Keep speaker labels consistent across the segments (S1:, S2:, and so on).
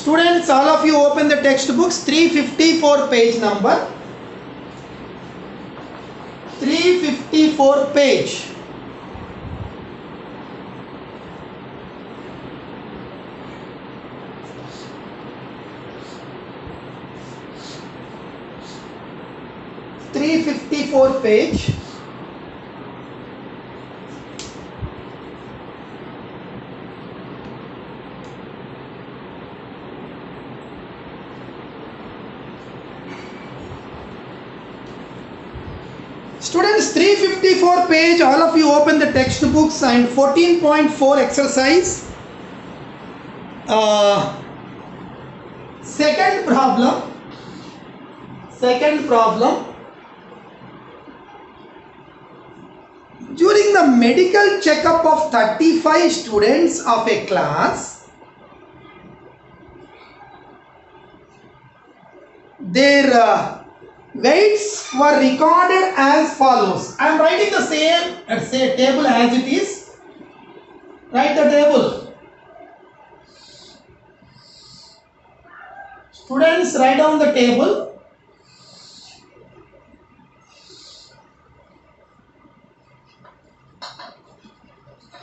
S1: Students, all of you open the textbooks, 354 page number. 354 page. Page. Students, 354 page, all of you open the textbooks and 14.4 exercise. Second problem. During the medical checkup of 35 students of a class, their weights were recorded as follows. I am writing the same table as it is. Write the table. Students, write down the table.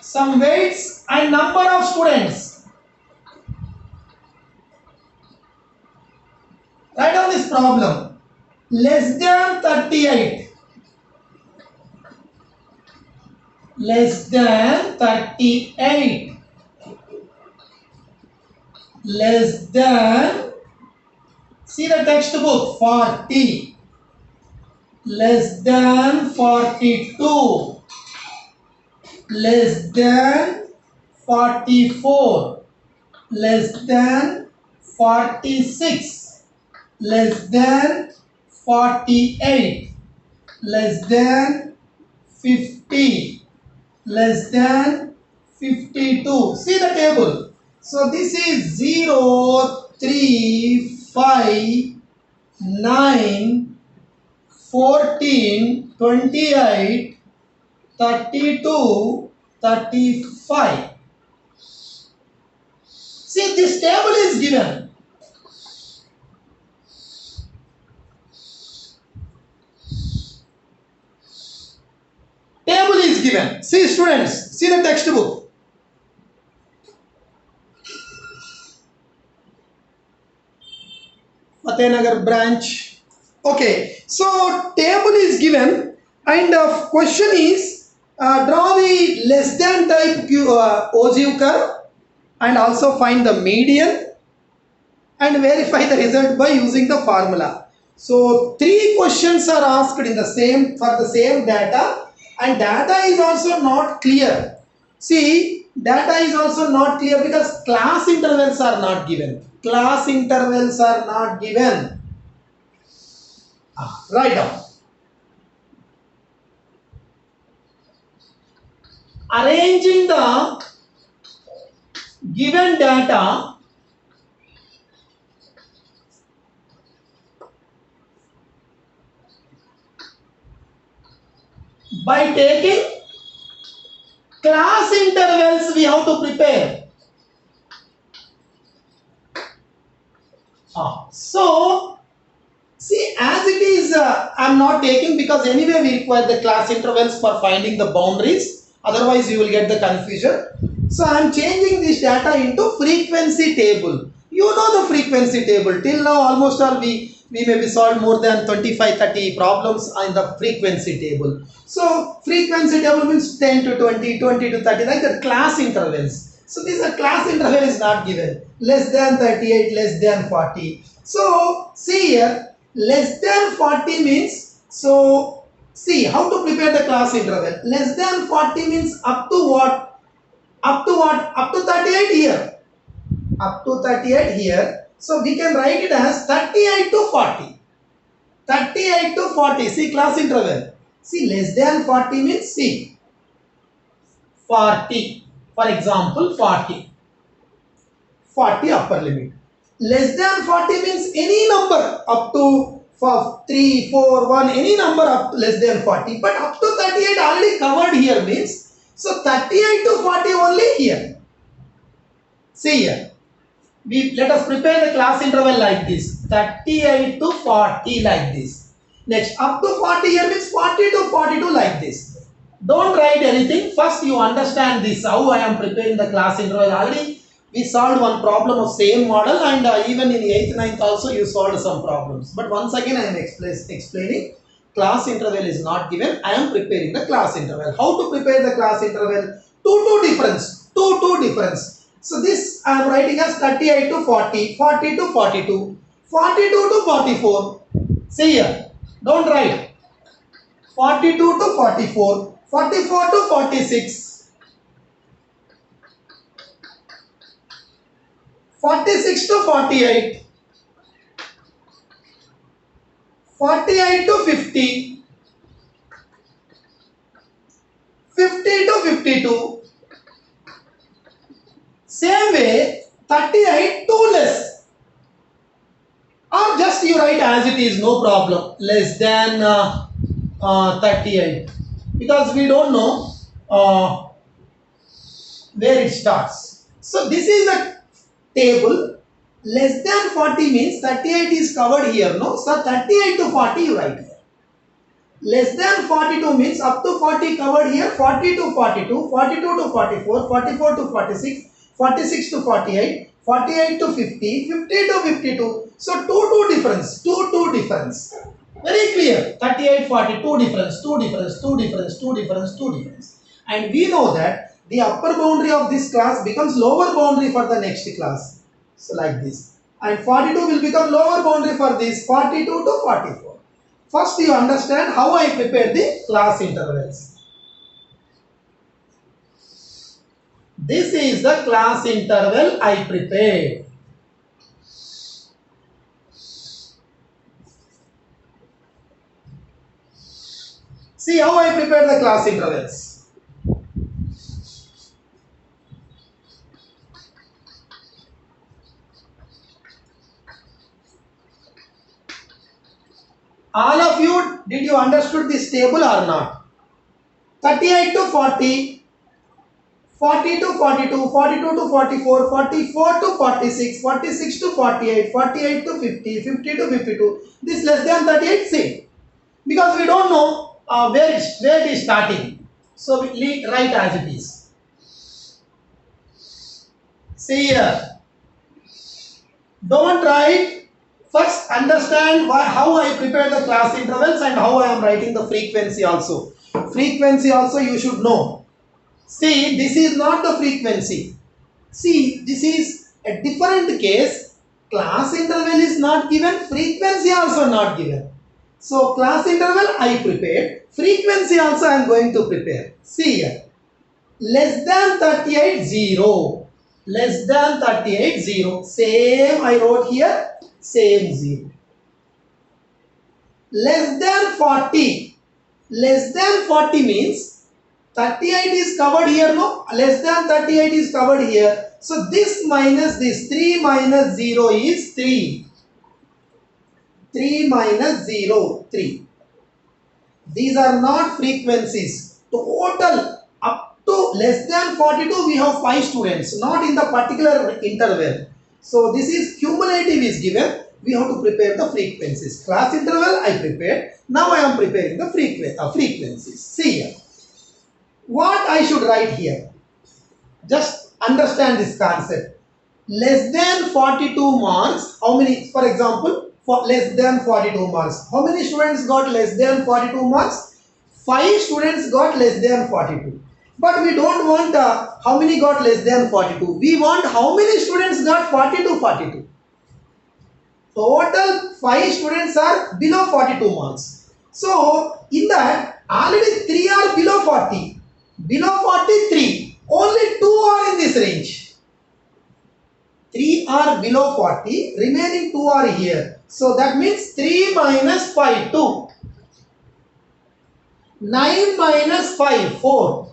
S1: Some weights and number of students. Write down this problem. Less than 38. Less than 38. Less than, see the textbook, 40. Less than 42. Less than 44. Less than 46. Less than 48. Less than 50. Less than 52. See the table. So this is 0, 3, 5, 9, 14, 28, 32, 35. See, this table is given. Table is given. See, students, see the textbook. Fatehnagar branch. Okay, so table is given and question is draw the less than type ogive curve and also find the median and verify the result by using the formula. So 3 questions are asked in the same for the same data, and data is also not clear. See, data is also not clear because class intervals are not given. Class intervals are not given. Write down. Arranging the given data by taking class intervals, we have to prepare. So, see, as it is, I am not taking because anyway we require the class intervals for finding the boundaries. Otherwise, you will get the confusion. So, I am changing this data into frequency table. You know the frequency table. Till now, almost all we maybe solved more than 25-30 problems in the frequency table. So, frequency table means 10 to 20, 20 to 30, like the class intervals. So, this class interval is not given. Less than 38, less than 40. So, see here, less than 40 means, so, see how to prepare the class interval. Less than 40 means up to what? Up to what? Up to 38 here. Up to 38 here. So we can write it as 38 to 40. 38 to 40. See class interval. See less than 40 means see 40. For example 40. 40 upper limit. Less than 40 means any number up to 3, 4, 1, any number up to less than 40. But up to 38 already covered here means, so 38 to 40 only here. See here. Let us prepare the class interval like this, 38 to 40 like this. Next, up to 40 here means 40 to 42 like this. Don't write anything. First you understand this, how I am preparing the class interval. Already we solved one problem of same model, and even in 8th, 9th also you solved some problems. But once again I am explaining, class interval is not given. I am preparing the class interval. How to prepare the class interval? 2 difference. 2 difference. So this I am writing as 38 to 40, 40 to 42, 42 to 44. See here, don't write. 42 to 44, 44 to 46, 46 to 48, 48 to 50, 50 to 52. Same way, 38 to less. Or just you write as it is, no problem. Less than 38. Because we don't know where it starts. So this is a table. Less than 40 means 38 is covered here, no? So 38 to 40 you write here. Less than 42 means up to 40 covered here, 40 to 42, 42 to 44, 44 to 46, 46 to 48, 48 to 50, 50 to 52. So 2 difference, 2 difference. Very clear. 38, 40, 2 difference, 2 difference, 2 difference, 2 difference, 2 difference. And we know that the upper boundary of this class becomes lower boundary for the next class. So like this. And 42 will become lower boundary for this, 42 to 44. First you understand how I prepare the class intervals. This is the class interval I prepared. See how I prepare the class intervals. All of you, did you understood this table or not? 38 to 40, 40 to 42, 42 to 44, 44 to 46, 46 to 48, 48 to 50, 50 to 52. This less than 38, see. Because we don't know where it is starting. So we write as it is. See here. Don't write. First understand how I prepare the class intervals and how I am writing the frequency also. Frequency also you should know. See, this is not the frequency. See, this is a different case. Class interval is not given, frequency also not given. So class interval I prepared, frequency also I am going to prepare. See here, less than 38, 0. Less than 38, 0. Same I wrote here, same 0. Less than 40. Less than 40 means 38 is covered here, no? Less than 38 is covered here. So this minus this, 3 minus 0 is 3. 3 minus 0, 3. These are not frequencies. Total up to less than 42 we have 5 students, not in the particular interval. So this is cumulative is given. We have to prepare the frequencies. Class interval I prepared. Now I am preparing the frequencies. See here. What I should write here? Just understand this concept. Less than 42 marks. How many? For example, for less than 42 marks. How many students got less than 42 marks? 5 students got less than 42. But we don't want how many got less than 42. We want how many students got 40 to 42. Total 5 students are below 42 marks. So in that already 3 are below 40. Below 43. Only 2 are in this range. 3 are below 40. Remaining 2 are here. So that means 3 minus 5, 2. 9 minus 5, 4.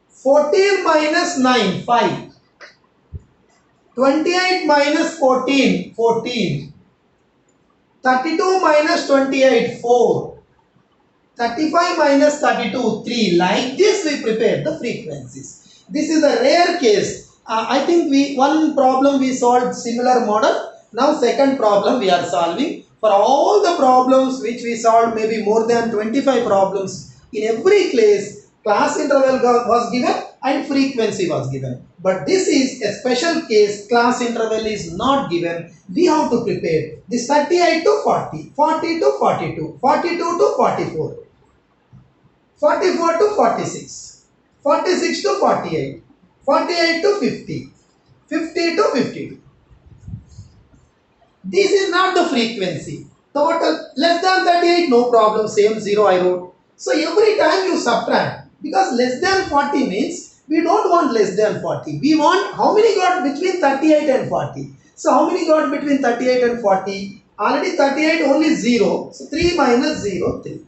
S1: 14 minus 9, 5. 28 minus 14, 14. 32 minus 28, 4. 35 minus 32, 3. Like this we prepare the frequencies. This is a rare case. I think one problem we solved similar model. Now second problem we are solving. For all the problems which we solved, maybe more than 25 problems, in every class interval was given and frequency was given. But this is a special case, class interval is not given. We have to prepare this 38 to 40, 40 to 42, 42 to 44, 44 to 46, 46 to 48, 48 to 50, 50 to 52. This is not the frequency. Total less than 38, no problem, same 0 I wrote. So every time you subtract, because less than 40 means we don't want less than 40. We want how many got between 38 and 40. So how many got between 38 and 40? Already 38 only 0. So 3 minus 0, 3.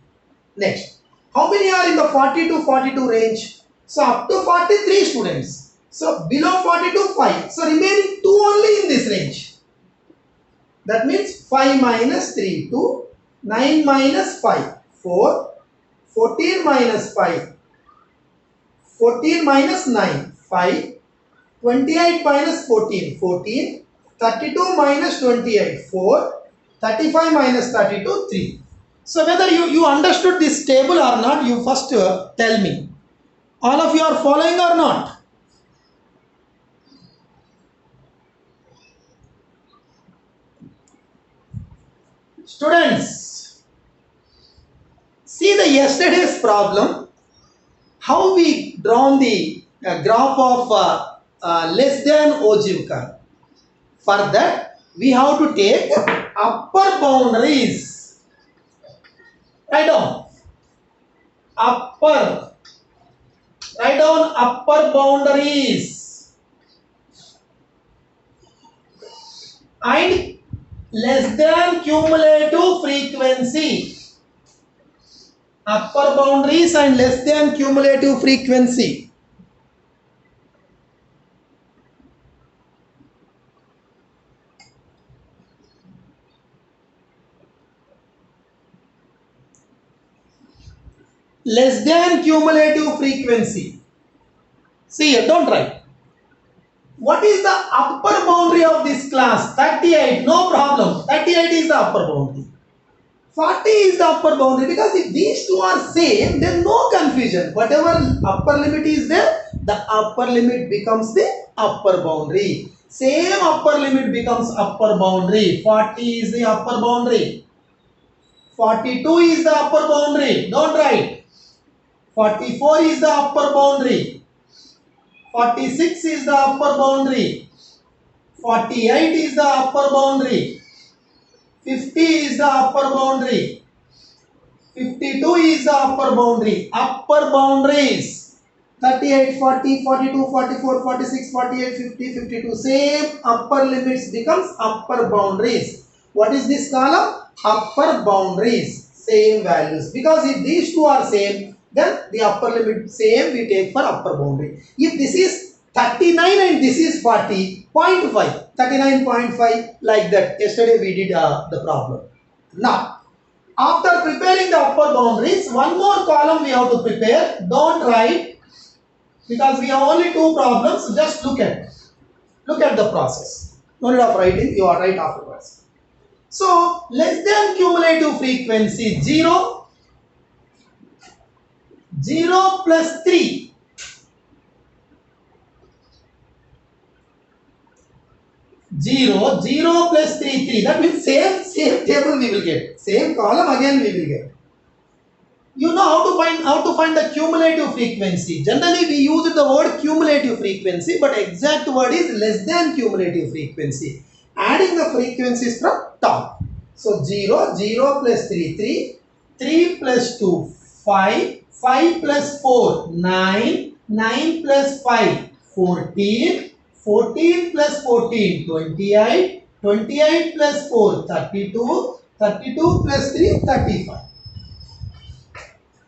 S1: Next. How many are in the 40 to 42 range? So up to 43 students. So below 42, 5. So remaining 2 only in this range. That means 5 minus 3, 2. 9 minus 5, 4. 14 minus 5. 14 minus 9, 5. 28 minus 14, 14. 32 minus 28, 4. 35 minus 32, 3. So whether you understood this table or not, you first tell me. All of you are following or not? Students, see the yesterday's problem, how we drawn the graph of less than ogive curve. For that, we have to take upper boundaries. Write down upper. Write down upper boundaries and less than cumulative frequency. Upper boundaries and less than cumulative frequency. Less than cumulative frequency. See here, don't write. What is the upper boundary of this class? 38, no problem. 38 is the upper boundary. 40 is the upper boundary, because if these two are same, then no confusion. Whatever upper limit is there, the upper limit becomes the upper boundary. Same upper limit becomes upper boundary. 40 is the upper boundary. 42 is the upper boundary. Don't write. 44 is the upper boundary. 46 is the upper boundary. 48 is the upper boundary. 50 is the upper boundary. 52 is the upper boundary. Upper boundaries. 38, 40, 42, 44, 46, 48, 50, 52. Same upper limits becomes upper boundaries. What is this column? Upper boundaries. Same values. Because if these two are same, then the upper limit same we take for upper boundary. If this is 39 and this is 40, 0.5, 39.5, like that. Yesterday we did the problem. Now, after preparing the upper boundaries, one more column we have to prepare. Don't write, because we have only two problems. Just look at the process. No need of writing, you are right afterwards. So, less than cumulative frequency 0, 0 plus 3. 0, 0 plus 3, 3. That means same table we will get. Same column again we will get. You know how to find the cumulative frequency. Generally we use the word cumulative frequency, but exact word is less than cumulative frequency. Adding the frequencies from top. So 0, 0 plus 3, 3. 3 plus 2, 5. 5 plus 4, 9. 9 plus 5, 14. 14 plus 14, 28. 28 plus 4, 32. 32 plus 3, 35.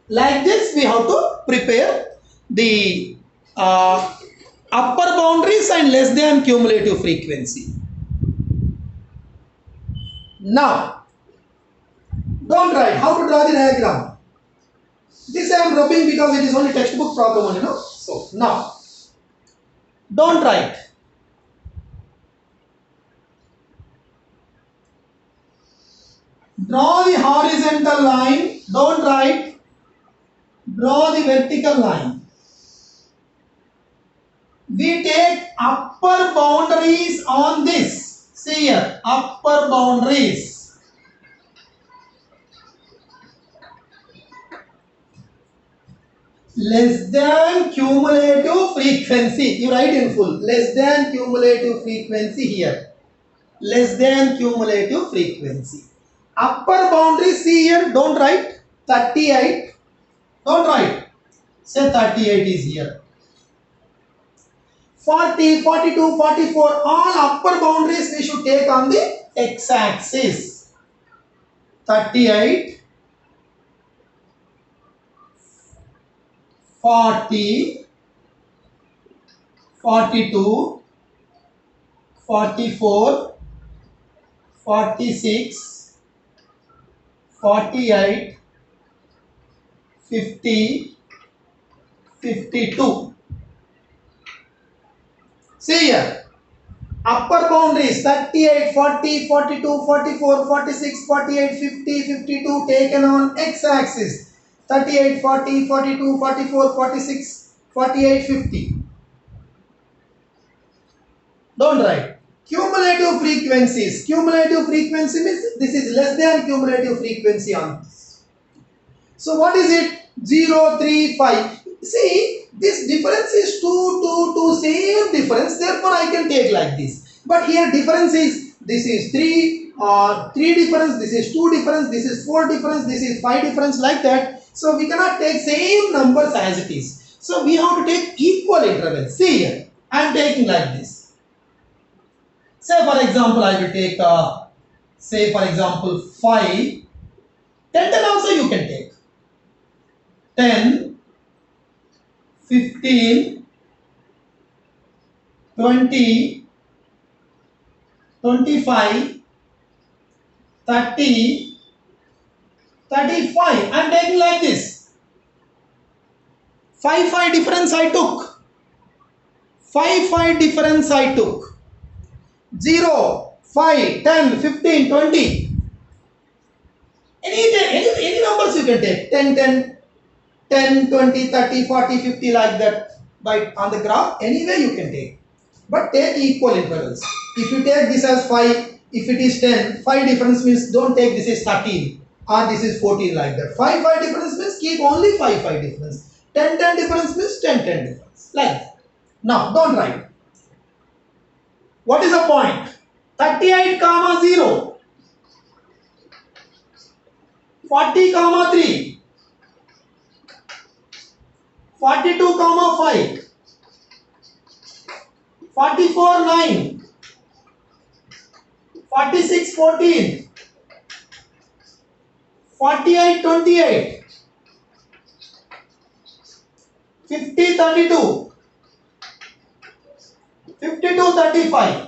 S1: Like this, we have to prepare the upper boundaries and less than cumulative frequency. Now, don't write. How to draw the diagram? This I am rubbing because it is only textbook problem, you know. So, now, Don't write. Draw the horizontal line. Don't write. Draw the vertical line. We take upper boundaries on this. See here, upper boundaries. Less than cumulative frequency. You write in full. Less than cumulative frequency here. Less than cumulative frequency. Upper boundary, see here, don't write. 38. Don't write. Say 38 is here. 40, 42, 44, all upper boundaries we should take on the x-axis. 38, 40, 42, 44, 46, 48, 50, 52. See here, upper boundaries 38, 40, 42, 44, 46, 48, 50, 52 taken on x-axis. 38, 40, 42, 44, 46, 48, 50. Don't write. Cumulative frequencies. Cumulative frequency means this is less than cumulative frequency on this. So what is it? 0, 3, 5. See, this difference is 2, 2, 2, same difference. Therefore, I can take like this. But here difference is, this is 3 or 3 difference, this is 2 difference, this is 4 difference, this is 5 difference, like that. So we cannot take same numbers as it is. So we have to take equal intervals. See here, I am taking like this. Say for example, I will take, say for example 5, 10, 10 also you can take. 10, 15, 20, 25, 30, 35. I am taking like this. 5, 5 difference I took. 5, 5 difference I took. 0, 5, 10, 15, 20. Any numbers you can take. 10, 10, 10, 20, 30, 40, 50, like that. By on the graph, anyway you can take. But take equal intervals. If you take this as 5, if it is 10, 5 difference means don't take this is 13 or this is 14, like that. 5, 5 difference means keep only 5, 5 difference. 10, 10 difference means 10, 10 difference. Like that. Now, don't write. What is the point? 38 comma 0, 40 comma 3, 42 comma 5, 44 9, 46 14, 48 28, 50 32, 52 35.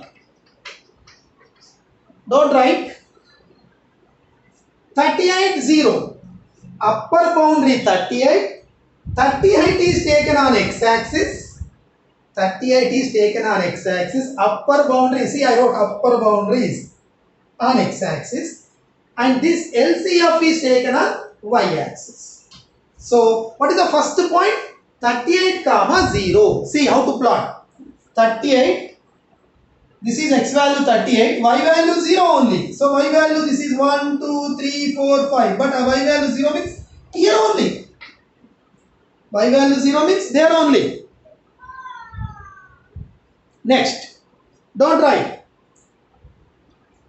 S1: Don't write. 38 0. Upper boundary 38. 38 is taken on x-axis. 38 is taken on x-axis. Upper boundary, see I wrote upper boundaries on x-axis. And this LCF is taken on y-axis. So what is the first point? 38 comma 0. See how to plot. 38. This is x value 38, y value 0 only. So y value this is 1, 2, 3, 4, 5. But y value 0 means here only. Y value 0 means there only. Next, don't write.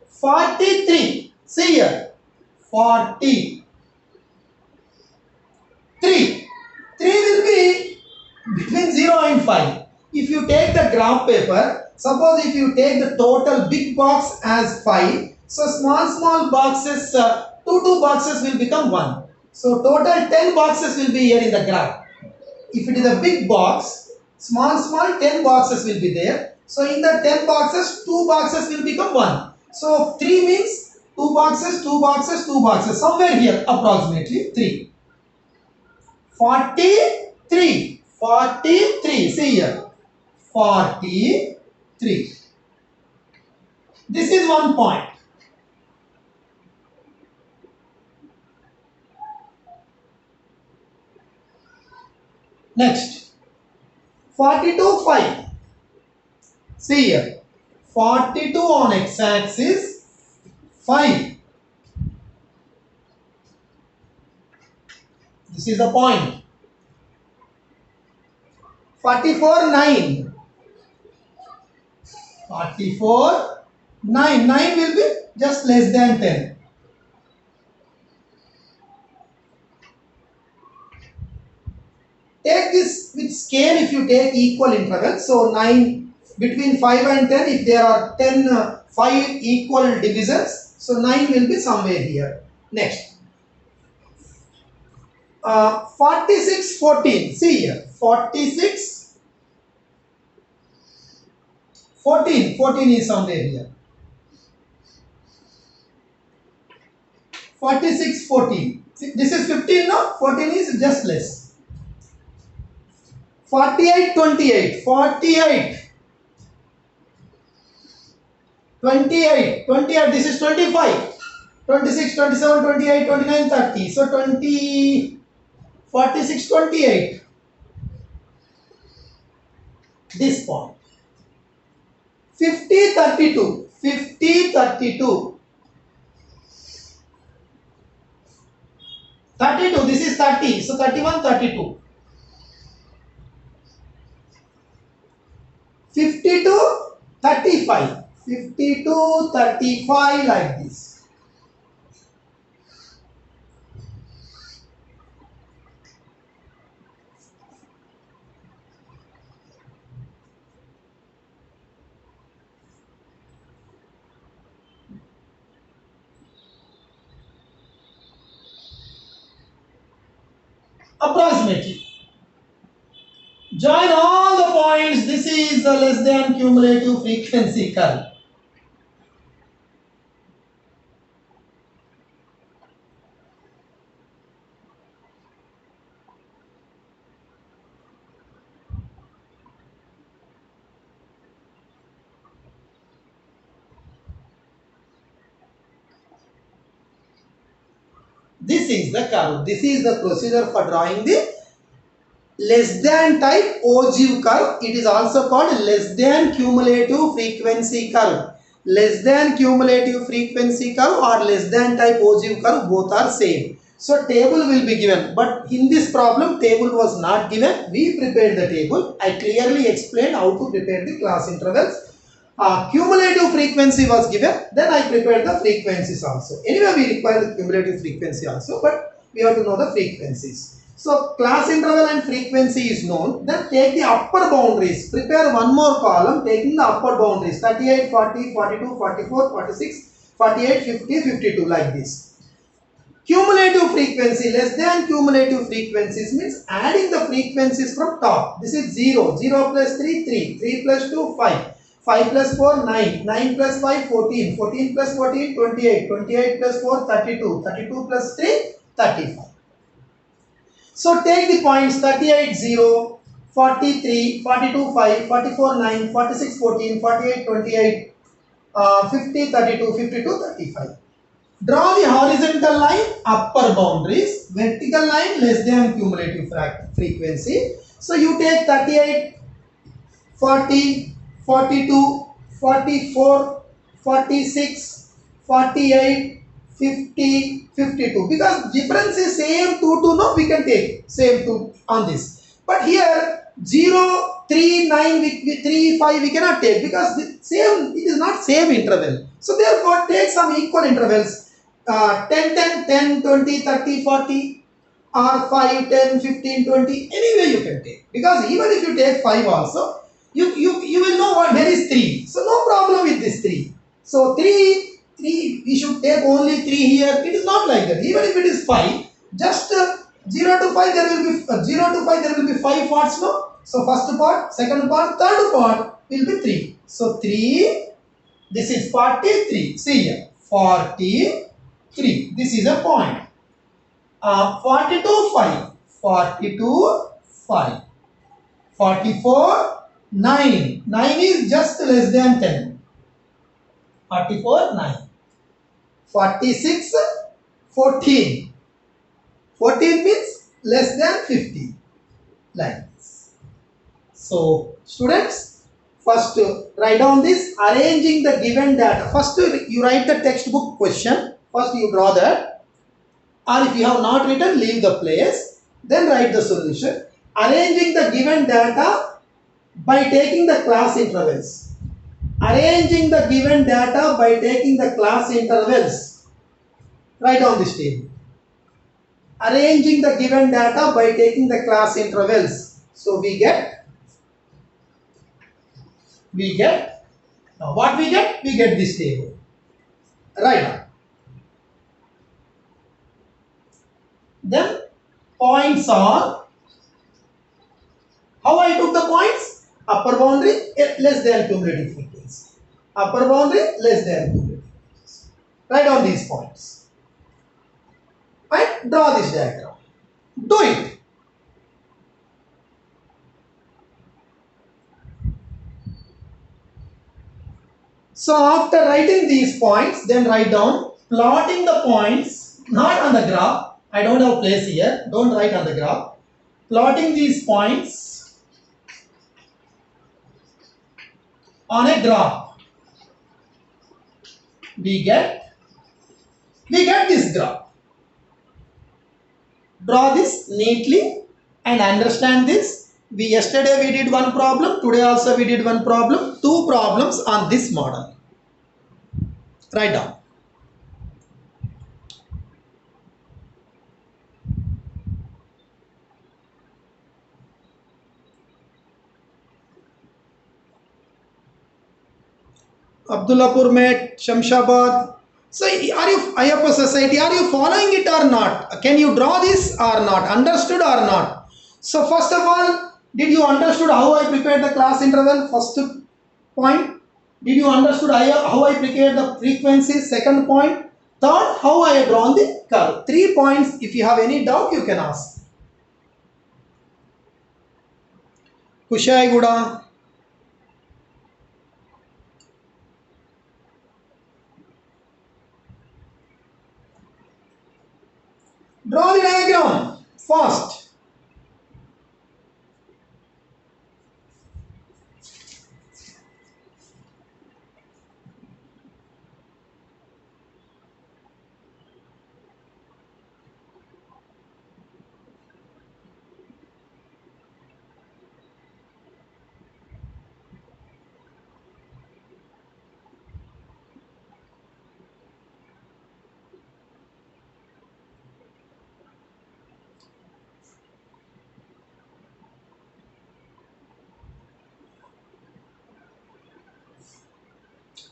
S1: 43. See here. 43. 3 will be between 0 and 5. If you take the graph paper, suppose if you take the total big box as 5, so small boxes, 2 boxes will become 1. So total 10 boxes will be here in the graph. If it is a big box, small 10 boxes will be there. So in the 10 boxes, 2 boxes will become 1. So 3 means 2 boxes, 2 boxes, 2 boxes. Somewhere here approximately 3. 43. 43. See here. 43. This is one point. Next, 42, 5. See here, 42 on x-axis, 5. This is the point. 44, 9. 44, 9. 9 will be just less than 10. Take this with scale if you take equal intervals. So 9, between 5 and 10, if there are 10, 5 equal divisors, so 9 will be somewhere here. Next. 46, 14. See here. 46, 14. 14 is somewhere here. 46, 14. See, this is 15 now. 14 is just less. 48, 28. 48. 28. 28. This is 25. 26, 27, 28, 29, 30. So 20, 46, 28. This point. 50, 32. 50, 32. 32. This is 30. So 31, 32. 52, 35. 52, 35 like this. Approximately. Join all the points. This is the less than cumulative frequency curve. This is the curve. This is the procedure for drawing the less than type ogive curve. It is also called less than cumulative frequency curve. Less than cumulative frequency curve or less than type ogive curve, both are same. So table will be given, but in this problem table was not given. We prepared the table. I clearly explained how to prepare the class intervals. Cumulative frequency was given, then I prepared the frequencies also. Anyway, we require the cumulative frequency also, but we have to know the frequencies. So class interval and frequency is known. Then take the upper boundaries. Prepare one more column taking the upper boundaries 38, 40, 42, 44, 46, 48, 50, 52 like this. Cumulative frequency, less than cumulative frequencies means adding the frequencies from top. This is 0. 0 plus 3, 3. 3 plus 2, 5. 5 plus 4, 9. 9 plus 5, 14. 14 plus 14, 28. 28 plus 4, 32. 32 plus 3, 35. So take the points 38, 0, 43, 42, 5, 44, 9, 46, 14, 48, 28, 50, 32, 52, 35. Draw the horizontal line, upper boundaries, vertical line, less than cumulative frequency. So you take 38, 40, 42, 44, 46, 48, 50, 52. Because difference is same 2 to no, we can take same 2 on this. But here 0, 3, 9, 3, 5 we cannot take because the same, it is not same interval. So therefore take some equal intervals. 10, 10, 10, 20, 30, 40 or 5, 10, 15, 20. Anyway you can take. Because even if you take 5 also, you will know what there is 3. So no problem with this 3. So 3, we should take only 3 here. It is not like that. Even if it is 5, just 0 to 5 there will be 0 to 5 there will be 5 parts, no? So first part, second part, third part will be 3. So 3, this is 43. See here, 43. This is a point. 42, 5. 42, 5. 44, 9. 9 is just less than 10. 44, 9. 46, 14. 14 means less than 50. Like this. So, students, first write down this, arranging the given data. First you write the textbook question. First you draw that. Or if you have not written, leave the place. Then write the solution. Arranging the given data by taking the class intervals. Arranging the given data by taking the class intervals. Write down this table. Arranging the given data by taking the class intervals. So we get now what we get? We get this table. Right now. Then points are, how I took the points? Upper boundary less than cumulative frequency. Upper boundary less than cumulative frequency. Write down these points. And draw this diagram. Do it. So after writing these points, then write down plotting the points, not on the graph. I don't have place here. Don't write on the graph. Plotting these points on a graph. We get this graph. Draw this neatly and understand this. Yesterday we did one problem. Today also we did one problem. Two problems on this model. Write down. Abdullapur Met, Shamshabad. So, are you IFA Society? Are you following it or not? Can you draw this or not? Understood or not? So, first of all, did you understood how I prepared the class interval? First point. Did you understood how I prepared the frequency? Second point. Third, how I have drawn the curve. 3 points. If you have any doubt, you can ask. Kushai Guda. Draw the diagram fast.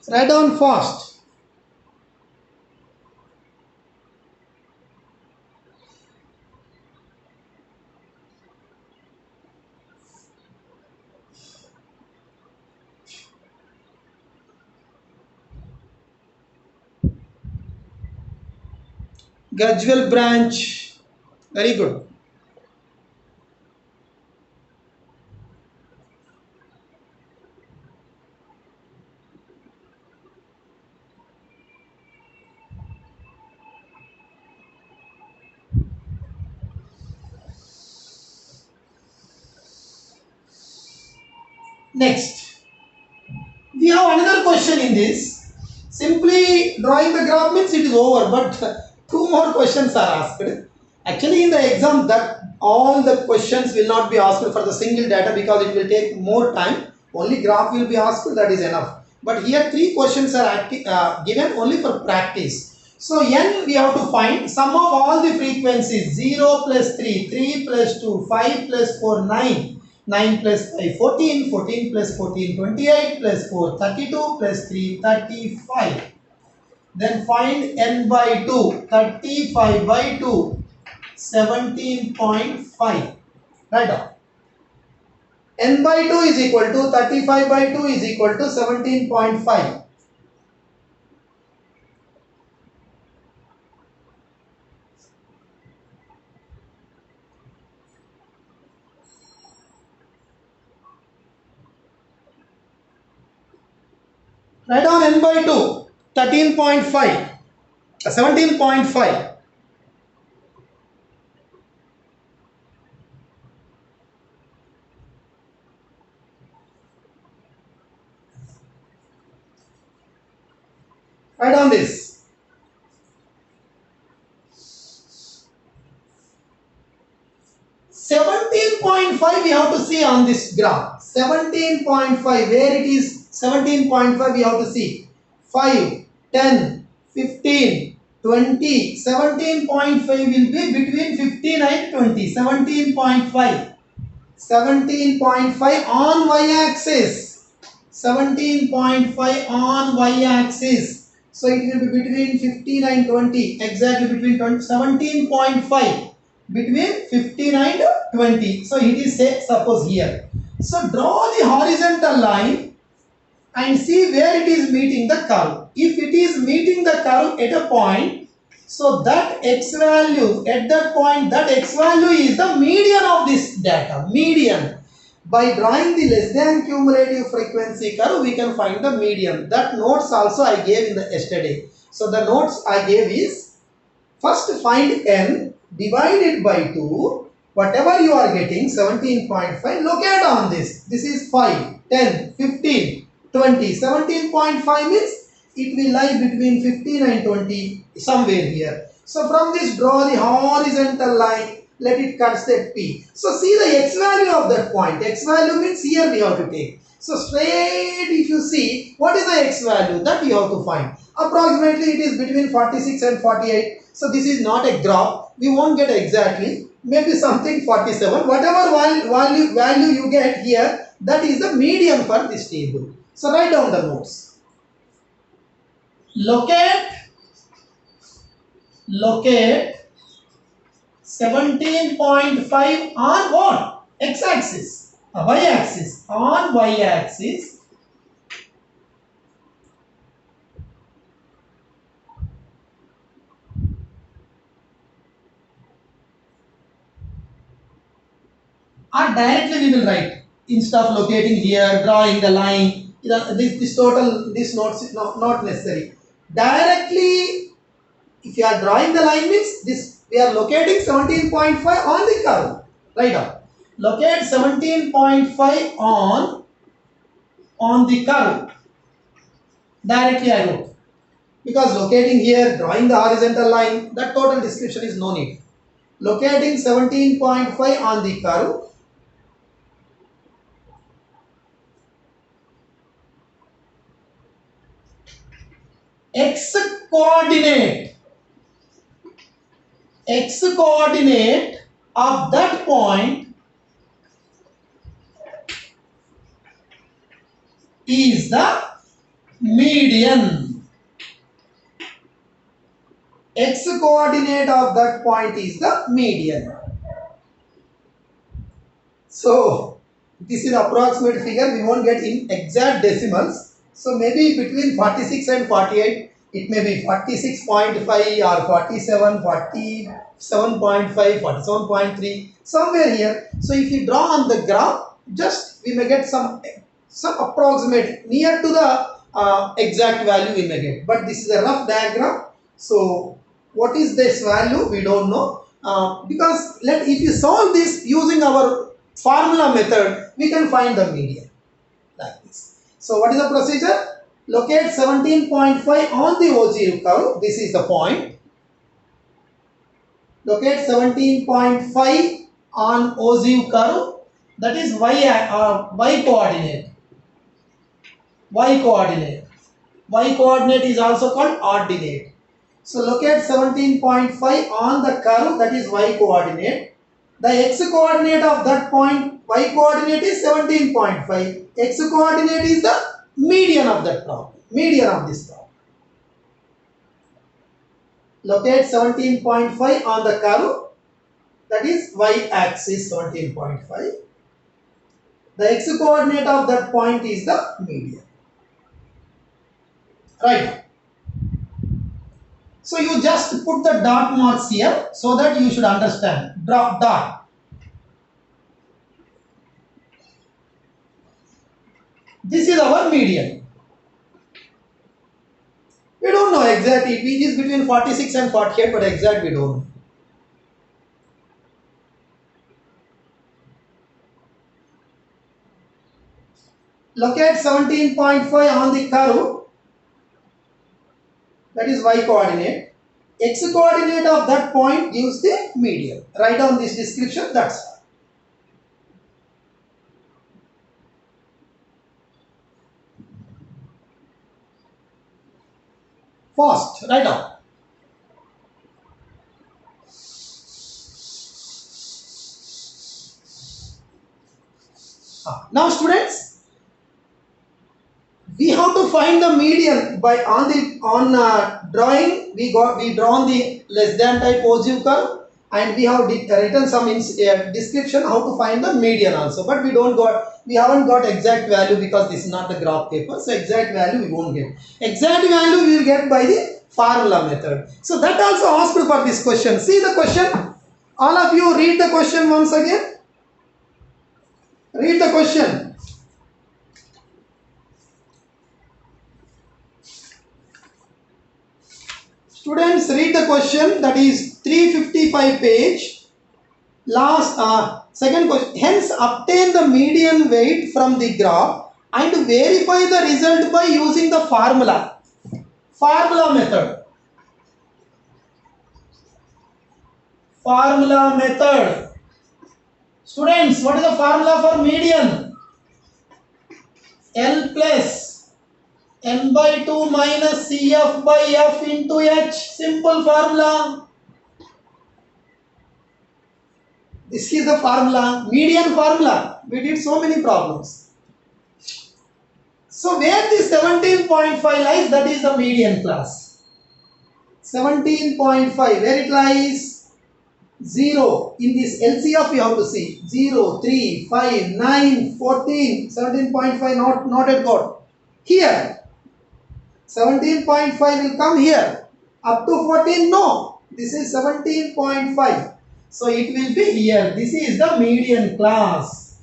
S1: Write down fast. Gajwal branch. Very good. Next, we have another question in this. Simply drawing the graph means it is over, but two more questions are asked. Actually, in the exam, that all the questions will not be asked for the single data because it will take more time. Only graph will be asked, that is enough. But here three questions are given only for practice. So n we have to find sum of all the frequencies 0 plus 3, 3 plus 2, 5 plus 4, 9. 9 plus 5, 14, 14 plus 14, 28 plus 4, 32 plus 3, 35. Then find n by 2, 35 by 2, 17.5. Write down. N by 2 is equal to 35 by 2 is equal to 17.5. Write down n by 2, 13.5, 17.5. Write down this. 17.5 we have to see on this graph. 17.5, where it is 17.5 we have to see. 5, 10, 15, 20. 17.5 will be between 15 and 20. 17.5. 17.5 on y-axis. 17.5 on y-axis. So it will be between 15 and 20. Exactly between 20, 17.5. Between 15 and 20. So it is say, suppose here. So draw the horizontal line and see where it is meeting the curve. If it is meeting the curve at a point, so that x value at that point, that x value is the median of this data. Median. By drawing the less than cumulative frequency curve, we can find the median. That notes also I gave in the yesterday. So the notes I gave is, first find n, divide it by 2, whatever you are getting 17.5, locate on this. This is 5, 10, 15, 20. 17.5 means it will lie between 15 and 20 somewhere here. So from this draw the horizontal line, let it cut that P. So see the x value of that point. X value means here we have to take. So straight if you see, what is the x value that you have to find? Approximately it is between 46 and 48. So this is not a graph. We won't get exactly. Maybe something 47. Whatever value you get here, that is the median for this table. So write down the notes. Locate 17.5 on what? X-axis. Y-axis. On y-axis. Or directly we will write. Instead of locating here, drawing the line. This total, this notes is not necessary. Directly, if you are drawing the line means this, we are locating 17.5 on the curve. Write down. Locate 17.5 on the curve. Directly I wrote. Because locating here, drawing the horizontal line, that total description is no need. Locating 17.5 on the curve. X coordinate of that point is the median. X coordinate of that point is the median. So this is approximate figure. We won't get in exact decimals. So maybe between 46 and 48, it may be 46.5 or 47, 47.5, 47.3, somewhere here. So if you draw on the graph, just we may get some approximate near to the exact value we may get. But this is a rough diagram. So what is this value? We don't know. Because if you solve this using our formula method, we can find the median like this. So what is the procedure? Locate 17.5 on the OGU curve. This is the point. Locate 17.5 on OGU curve. That is y coordinate. Y coordinate. Y coordinate is also called ordinate. So locate 17.5 on the curve, that is y coordinate. The x coordinate of that point, y coordinate is 17.5. X coordinate is the median of that problem, median of this problem. Locate 17.5 on the curve, that is y axis 17.5. The x coordinate of that point is the median. Right. So you just put the dot marks here so that you should understand. Drop dot. This is our median. We don't know exactly. It is between 46 and 48, but exact we don't know. Locate 17.5 on the curve. That is y coordinate. X coordinate of that point gives the median. Write down this description. That's all. Fast. Write down. Now students, we have to find the median by on drawing. We drawn the less than type positive curve, and we have written some description how to find the median also. But we haven't got exact value because this is not the graph paper. So exact value we won't get. Exact value we will get by the formula method. So that also asked for this question. See the question. All of you read the question once again. Read the question. Students, read the question. That is 355 page. Last second question. Hence, obtain the median weight from the graph and verify the result by using the formula. Formula method. Formula method. Students, what is the formula for median? L plus n by 2 minus Cf by f into h. Simple formula. This is the formula. Median formula. We did so many problems. So where the 17.5 lies, that is the median class. 17.5, where it lies? 0. In this LCF you have to see 0, 3, 5, 9, 14, 17.5 not at God. Here 17.5 will come here. Up to 14, no. This is 17.5. So it will be here. This is the median class.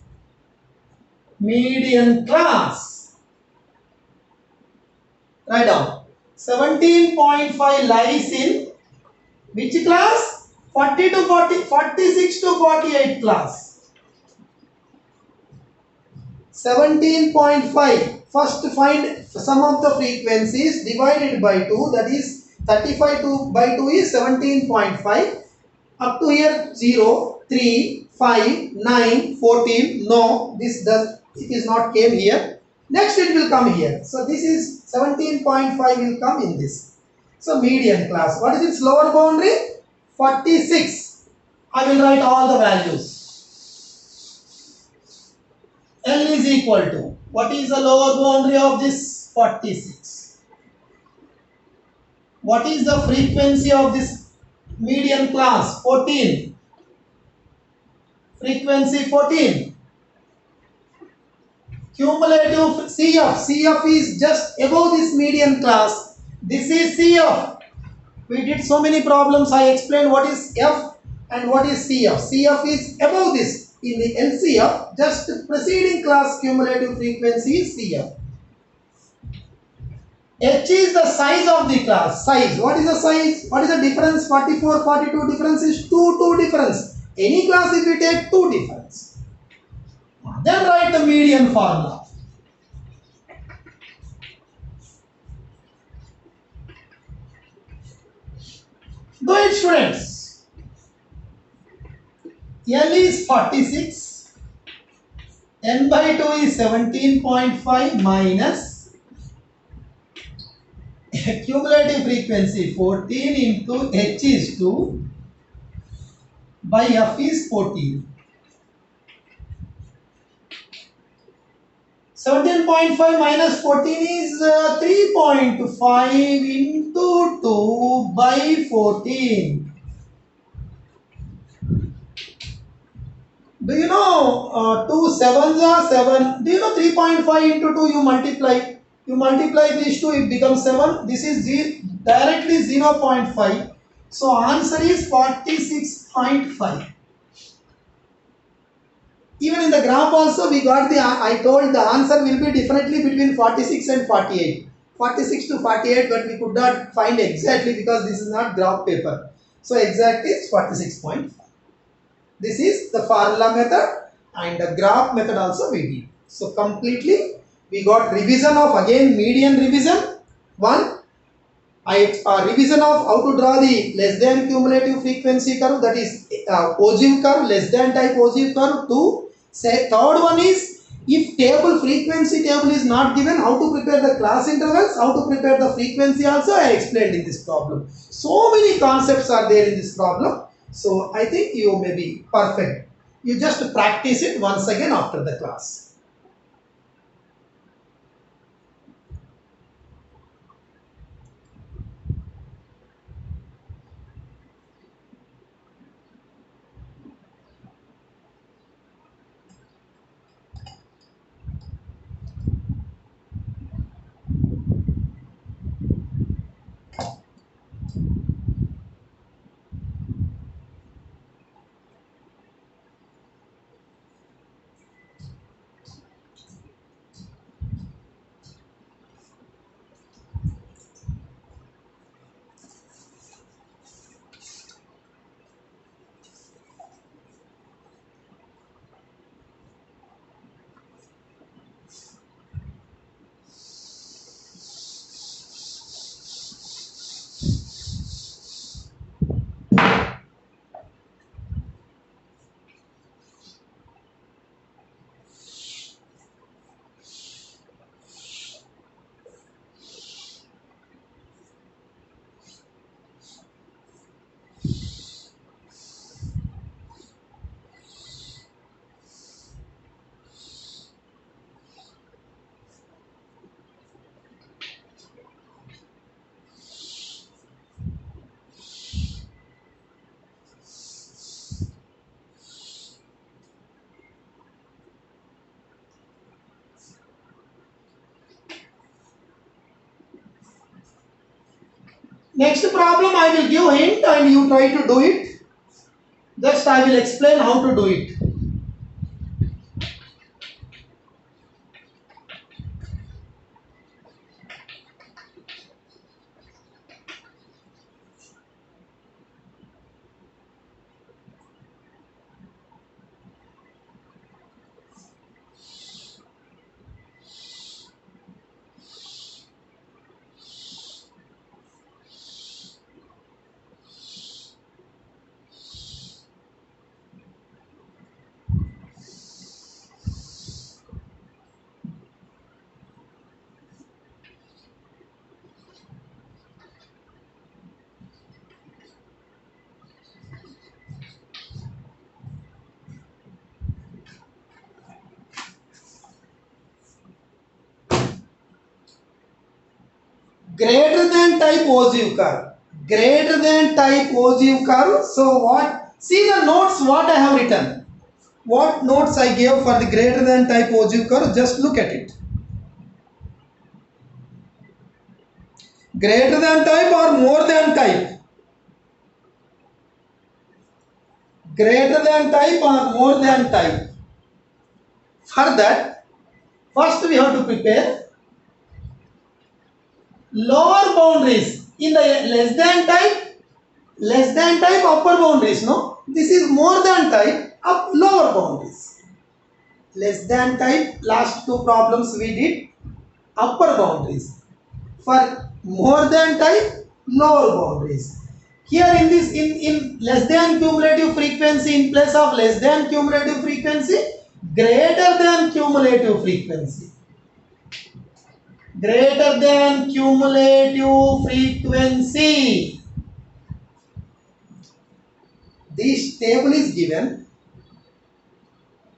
S1: Median class. Write down. 17.5 lies in which class? 40 to 40, 46 to 48 class. 17.5. First find sum of the frequencies divided by 2, that is 35 by 2 is 17.5. Up to here 0, 3, 5, 9, 14. No, it is not came here. Next it will come here. So this is 17.5 will come in this. So median class. What is its lower boundary? 46. I will write all the values. L is equal to, what is the lower boundary of this? 46. What is the frequency of this median class? 14. Frequency 14. Cumulative CF. CF is just above this median class. This is CF. We did so many problems. I explained what is F and what is CF. CF is above this. In the LCF, just preceding class cumulative frequency is CF. H is the size of the class. Size. What is the size? What is the difference? 44, 42 difference is 2 difference. Any class if we take 2 difference. Then write the median formula. Do it, students. L is 46. N by 2 is 17.5 minus cumulative frequency 14 into H is 2 by F is 14. 17.5 minus 14 is 3.5 into 2 by 14. Do you know 2 sevens are 7? Do you know 3.5 into 2 you multiply? You multiply these two, it becomes 7. This is directly 0.5. So answer is 46.5. Even in the graph also we got I told the answer will be differently between 46 and 48. 46 to 48, but we could not find exactly because this is not graph paper. So exact is 46.5. This is the formula method and the graph method also we did. So completely we got revision of again median revision. One, revision of how to draw the less than cumulative frequency curve, that is ogive curve, less than type ogive curve. Two, third one is if frequency table is not given, how to prepare the class intervals, how to prepare the frequency also I explained in this problem. So many concepts are there in this problem. So I think you may be perfect. You just practice it once again after the class. Next problem I will give hint and you try to do it. Just I will explain how to do it. Greater than type ogive curve. Greater than type ogive curve. So what? See the notes what I have written. What notes I gave for the greater than type ogive curve? Just look at it. Greater than type or more than type? Greater than type or more than type? For that, first we have to prepare lower boundaries in the less than type upper boundaries. No, this is more than type up lower boundaries. Less than type last two problems we did upper boundaries. For more than type lower boundaries. Here in this in less than cumulative frequency, in place of less than cumulative frequency, greater than cumulative frequency. Greater than cumulative frequency. This table is given.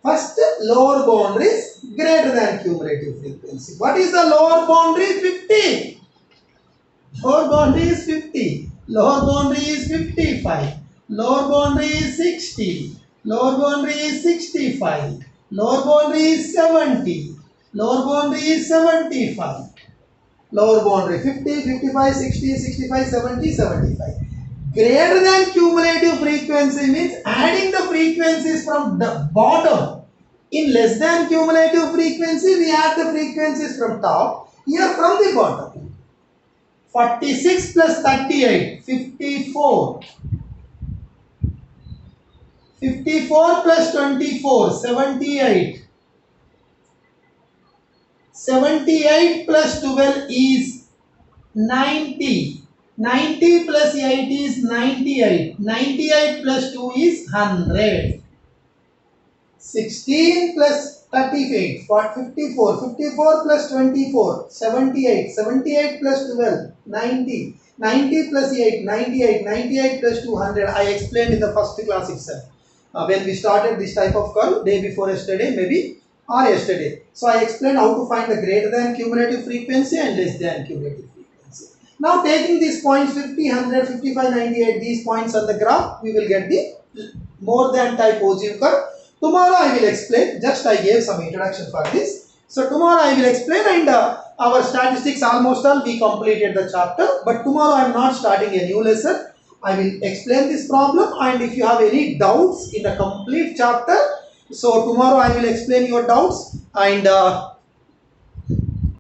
S1: First lower boundary is greater than cumulative frequency. What is the lower boundary? 50. Lower boundary is 50. Lower boundary is 55. Lower boundary is 60. Lower boundary is 65. Lower boundary is 70. Lower boundary is 75. Lower boundary 50, 55, 60, 65, 70, 75. Greater than cumulative frequency means adding the frequencies from the bottom. In less than cumulative frequency, we add the frequencies from top. Here from the bottom. 46 plus 38, 54. 54 plus 24, 78. 78 plus 12 is 90. 90 plus 8 is 98. 98 plus 2 is 100. 16 plus 38, 54. 54 plus 24, 78. 78 plus 12, 90. 90 plus 8, 98. 98 plus 200. I explained in the first class itself. When we started this type of curve, day before yesterday, maybe, or yesterday. So I explained how to find the greater than cumulative frequency and less than cumulative frequency. Now taking these points 50, 100, 55, 98, these points on the graph, we will get the more than type ogive curve. Tomorrow I will explain, just I gave some introduction for this. So tomorrow I will explain, and our statistics almost all we completed the chapter, but tomorrow I am not starting a new lesson. I will explain this problem, and if you have any doubts in the complete chapter, so tomorrow I will explain your doubts, and